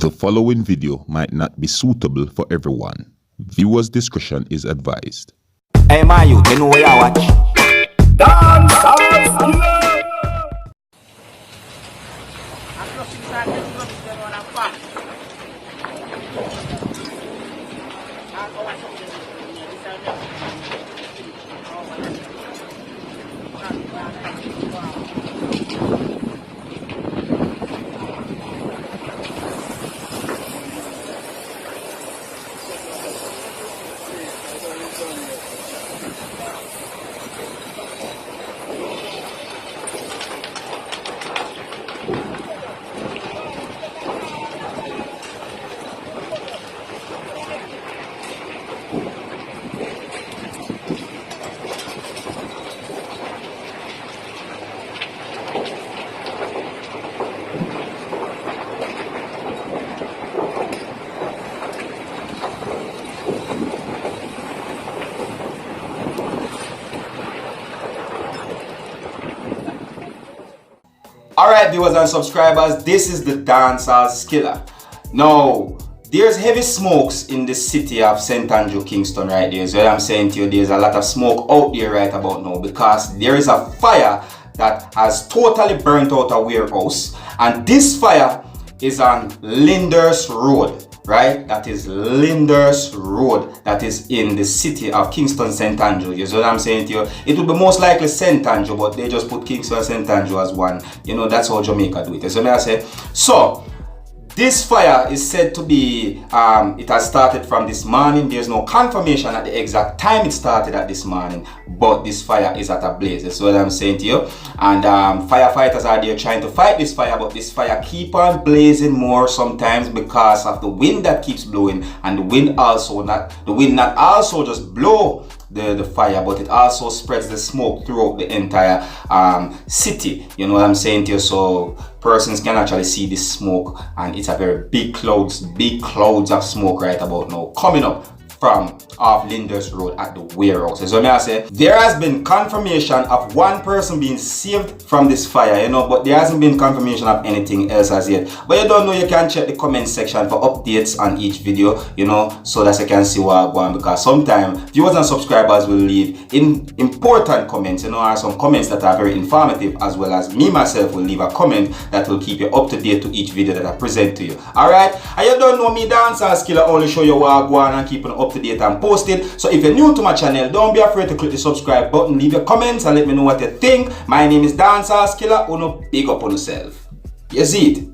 The following video might not be suitable for everyone. Viewers' discretion is advised. Hey, my youth, you know where you watch? Dancehall. Alright, viewers and subscribers, this is the seriousskilla. Now, there's heavy smokes in the city of St. Andrew, Kingston right there. So what I'm saying to you, there's a lot of smoke out there right about now because there is a fire that has totally burnt out a warehouse, and this fire is on LYNDHURST Road. Right, that is LYNDHURST Road, that is in the city of Kingston, St. Andrew. You see what I'm saying to you? It would be most likely St. Andrew, but they just put Kingston and St. Andrew as one. You know, that's how Jamaica do it. You see what I say? So, this fire is said to be, it has started from this morning. There's no confirmation at the exact time it started at this morning, but this fire is at a blaze. That's what I'm saying to you. And firefighters are there trying to fight this fire, but this fire keep on blazing more sometimes because of the wind that keeps blowing, and the wind not also just blow the fire, but it also spreads the smoke throughout the entire city. You know what I'm saying to you? So persons can actually see this smoke, and it's a very big clouds of smoke right about now coming up from off LYNDHURST Road at the warehouse. So I say there has been confirmation of one person being saved from this fire, you know, but there hasn't been confirmation of anything else as yet. But you don't know, you can check the comment section for updates on each video, you know, so that you can see what I'm going, because sometimes viewers and subscribers will leave important comments, you know, or some comments that are very informative, as well as me myself will leave a comment that will keep you up to date to each video that I present to you. Alright, and you don't know me, seriousskilla, only show you what I'm going and keeping up to date and posted. So if you're new to my channel, don't be afraid to click the subscribe button, leave your comments and let me know what you think. My name is seriousskilla. Uno big up on yourself. You see it?